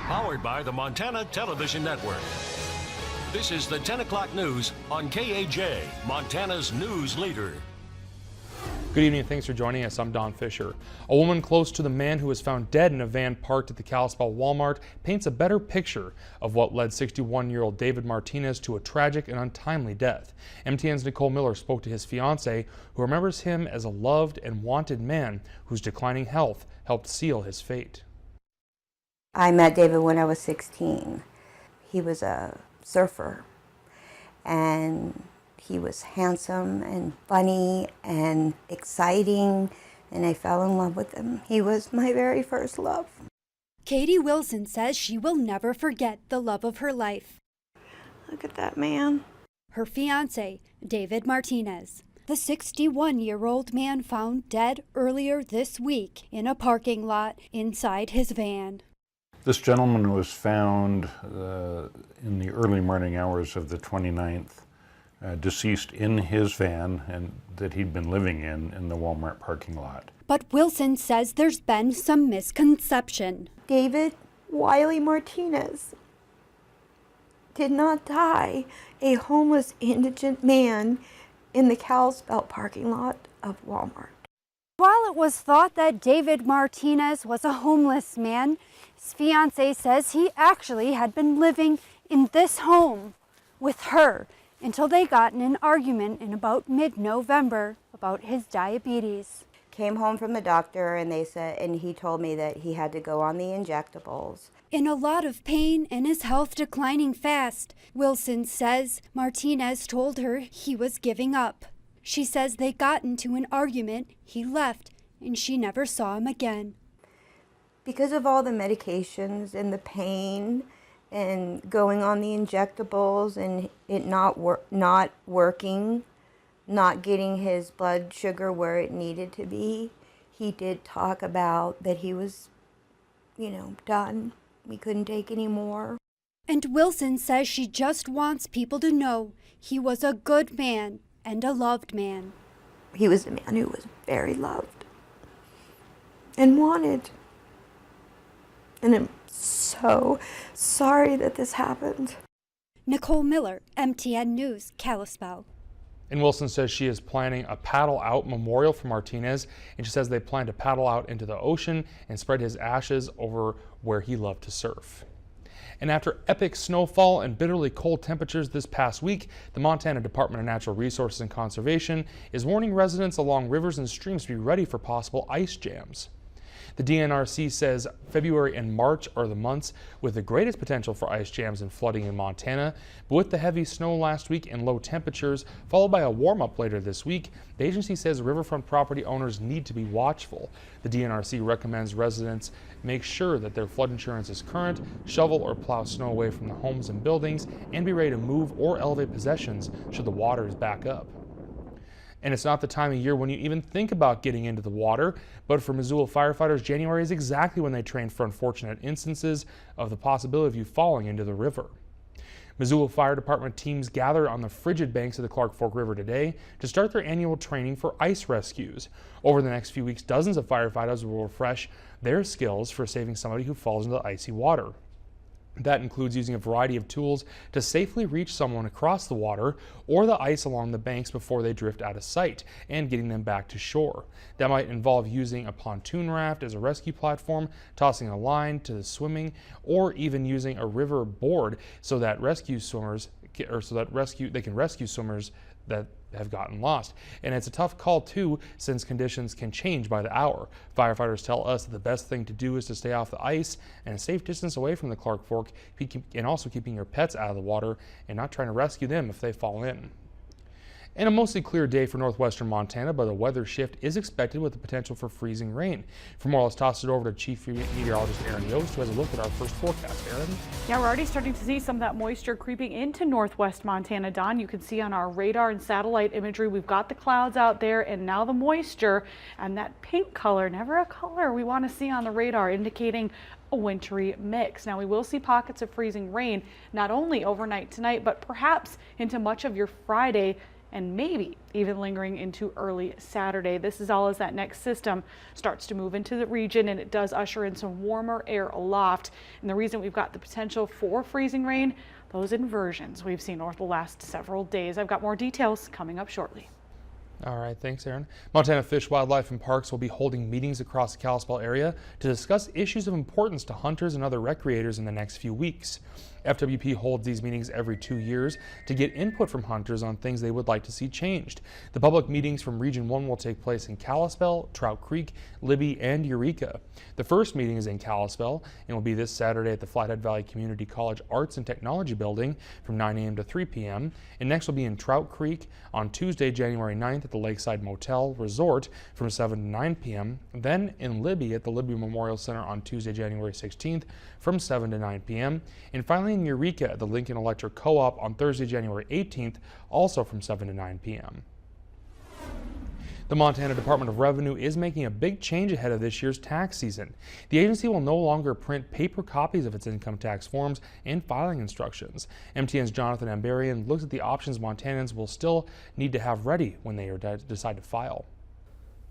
Powered by the Montana Television Network. This is the 10 o'clock news on KAJ, Montana's news leader. Good evening and thanks for joining us. I'm Don Fisher. A woman close to the man who was found dead in a van parked at the Kalispell Walmart paints a better picture of what led 61-year-old David Martinez to a tragic and untimely death. MTN's Nicole Miller spoke to his fiancée, who remembers him as a loved and wanted man whose declining health helped seal his fate. I met David when I was 16. He was a surfer, and he was handsome and funny and exciting, and I fell in love with him. He was my very first love. Katie Wilson says she will never forget the love of her life. Look at that man. Her fiancé, David Martinez. The 61-year-old man found dead earlier this week in a parking lot inside his van. This gentleman was found in the early morning hours of the 29th, deceased in his van and that he'd been living in the Walmart parking lot. But Wilson says there's been some misconception. David Wiley Martinez did not die a homeless indigent man in the Kalispell parking lot of Walmart. While it was thought that David Martinez was a homeless man, his fiancé says he actually had been living in this home with her until they got in an argument in about mid-November about his diabetes. Came home from the doctor and he told me that he had to go on the injectables. In a lot of pain and his health declining fast, Wilson says Martinez told her he was giving up. She says they got into an argument, he left, and she never saw him again. Because of all the medications and the pain and going on the injectables and it not working, not getting his blood sugar where it needed to be, he did talk about that he was, done. We couldn't take any more. And Wilson says she just wants people to know he was a good man and a loved man. He was a man who was very loved and wanted. And I'm so sorry that this happened. Nicole Miller, MTN News, Kalispell. And Wilson says she is planning a paddle out memorial for Martinez, and she says they plan to paddle out into the ocean and spread his ashes over where he loved to surf. And after epic snowfall and bitterly cold temperatures this past week, the Montana Department of Natural Resources and Conservation is warning residents along rivers and streams to be ready for possible ice jams. The DNRC says February and March are the months with the greatest potential for ice jams and flooding in Montana. But with the heavy snow last week and low temperatures, followed by a warm-up later this week, the agency says riverfront property owners need to be watchful. The DNRC recommends residents make sure that their flood insurance is current, shovel or plow snow away from the homes and buildings, and be ready to move or elevate possessions should the waters back up. And it's not the time of year when you even think about getting into the water, but for Missoula firefighters, January is exactly when they train for unfortunate instances of the possibility of you falling into the river. Missoula Fire Department teams gather on the frigid banks of the Clark Fork River today to start their annual training for ice rescues. Over the next few weeks, dozens of firefighters will refresh their skills for saving somebody who falls into the icy water. That includes using a variety of tools to safely reach someone across the water or the ice along the banks before they drift out of sight and getting them back to shore. That might involve using a pontoon raft as a rescue platform, tossing a line to the swimming, or even using a river board so that they can rescue swimmers that have gotten lost. And it's a tough call too, since conditions can change by the hour. Firefighters tell us that the best thing to do is to stay off the ice and a safe distance away from the Clark Fork, and also keeping your pets out of the water and not trying to rescue them if they fall in. And a mostly clear day for northwestern Montana, but a weather shift is expected with the potential for freezing rain. For more, let's toss it over to Chief Meteorologist Aaron Yost, who has a look at our first forecast. Aaron? Yeah, we're already starting to see some of that moisture creeping into northwest Montana, Don. You can see on our radar and satellite imagery, we've got the clouds out there and now the moisture, and that pink color, never a color we want to see on the radar, indicating a wintry mix. Now we will see pockets of freezing rain, not only overnight tonight, but perhaps into much of your Friday and maybe even lingering into early Saturday. This is all as that next system starts to move into the region, and it does usher in some warmer air aloft. And the reason we've got the potential for freezing rain, those inversions we've seen over the last several days. I've got more details coming up shortly. All right, thanks, Aaron. Montana Fish, Wildlife, and Parks will be holding meetings across the Kalispell area to discuss issues of importance to hunters and other recreators in the next few weeks. FWP holds these meetings every 2 years to get input from hunters on things they would like to see changed. The public meetings from Region 1 will take place in Kalispell, Trout Creek, Libby, and Eureka. The first meeting is in Kalispell and will be this Saturday at the Flathead Valley Community College Arts and Technology Building from 9 a.m. to 3 p.m. And next will be in Trout Creek on Tuesday, January 9th at the Lakeside Motel Resort from 7 to 9 p.m. Then in Libby at the Libby Memorial Center on Tuesday, January 16th from 7 to 9 p.m. And finally in Eureka at the Lincoln Electric Co-op on Thursday, January 18th, also from 7 to 9 p.m. The Montana Department of Revenue is making a big change ahead of this year's tax season. The agency will no longer print paper copies of its income tax forms and filing instructions. MTN's Jonathan Ambarian looks at the options Montanans will still need to have ready when they decide to file.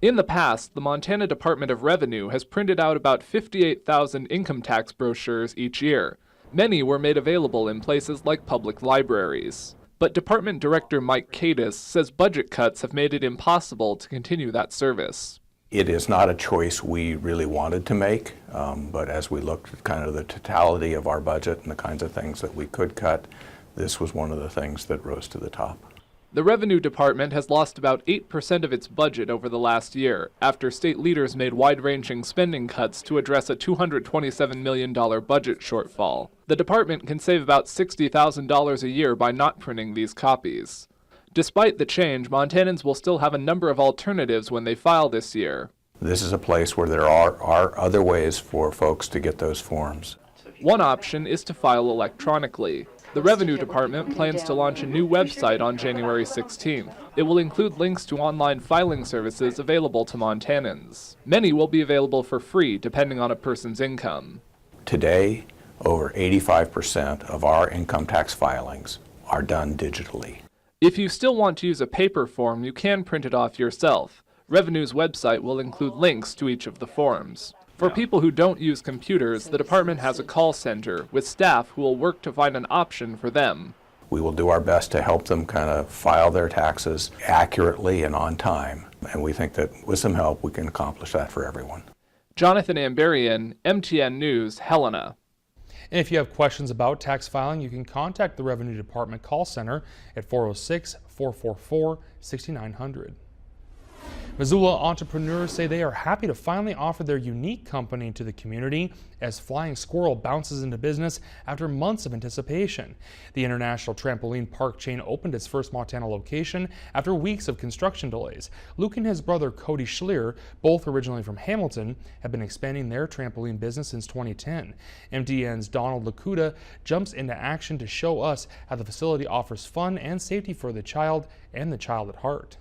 In the past, the Montana Department of Revenue has printed out about 58,000 income tax brochures each year. Many were made available in places like public libraries. But Department Director Mike Kadis says budget cuts have made it impossible to continue that service. It is not a choice we really wanted to make, but as we looked at kind of the totality of our budget and the kinds of things that we could cut, this was one of the things that rose to the top. The Revenue Department has lost about 8% of its budget over the last year, after state leaders made wide-ranging spending cuts to address a $227 million budget shortfall. The department can save about $60,000 a year by not printing these copies. Despite the change, Montanans will still have a number of alternatives when they file this year. This is a place where there are other ways for folks to get those forms. One option is to file electronically. The Revenue Department plans to launch a new website on January 16th. It will include links to online filing services available to Montanans. Many will be available for free depending on a person's income. Today, over 85% of our income tax filings are done digitally. If you still want to use a paper form, you can print it off yourself. Revenue's website will include links to each of the forms. For people who don't use computers, the department has a call center with staff who will work to find an option for them. We will do our best to help them kind of file their taxes accurately and on time, and we think that with some help we can accomplish that for everyone. Jonathan Ambarian, MTN News, Helena. And if you have questions about tax filing, you can contact the Revenue Department call center at 406-444-6900. Missoula entrepreneurs say they are happy to finally offer their unique company to the community as Flying Squirrel bounces into business after months of anticipation. The international trampoline park chain opened its first Montana location after weeks of construction delays. Luke and his brother Cody Schlier, both originally from Hamilton, have been expanding their trampoline business since 2010. MTN's Donald Lakuta jumps into action to show us how the facility offers fun and safety for the child and the child at heart.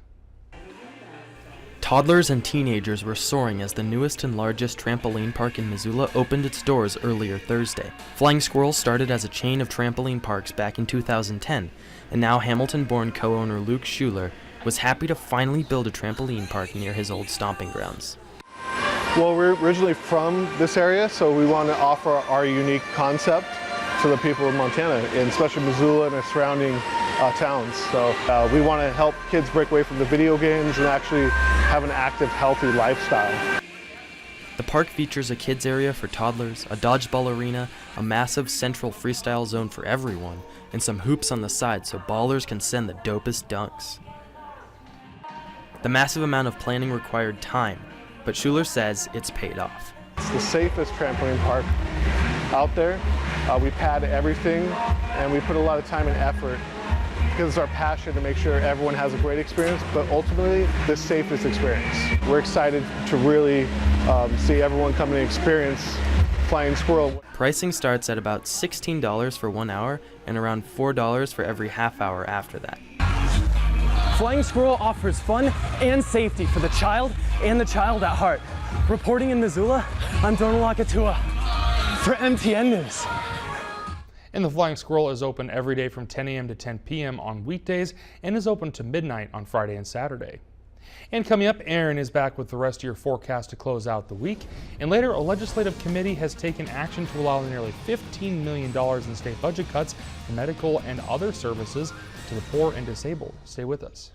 Toddlers and teenagers were soaring as the newest and largest trampoline park in Missoula opened its doors earlier Thursday. Flying Squirrel started as a chain of trampoline parks back in 2010, and now Hamilton-born co-owner Luke Schuler was happy to finally build a trampoline park near his old stomping grounds. Well, we're originally from this area, so we want to offer our unique concept to the people of Montana, and especially Missoula and the surrounding towns. So we want to help kids break away from the video games and actually have an active, healthy lifestyle. The park features a kids area for toddlers, a dodgeball arena, a massive central freestyle zone for everyone, and some hoops on the side so ballers can send the dopest dunks. The massive amount of planning required time, but Schuler says it's paid off. It's the safest trampoline park out there. We pad everything, and we put a lot of time and effort because it's our passion to make sure everyone has a great experience, but ultimately the safest experience. We're excited to really see everyone come and experience Flying Squirrel. Pricing starts at about $16 for 1 hour and around $4 for every half hour after that. Flying Squirrel offers fun and safety for the child and the child at heart. Reporting in Missoula, I'm Donald Lakatua for MTN News. And the Flying Squirrel is open every day from 10 a.m. to 10 p.m. on weekdays and is open to midnight on Friday and Saturday. And coming up, Aaron is back with the rest of your forecast to close out the week. And later, a legislative committee has taken action to allow nearly $15 million in state budget cuts for medical and other services to the poor and disabled. Stay with us.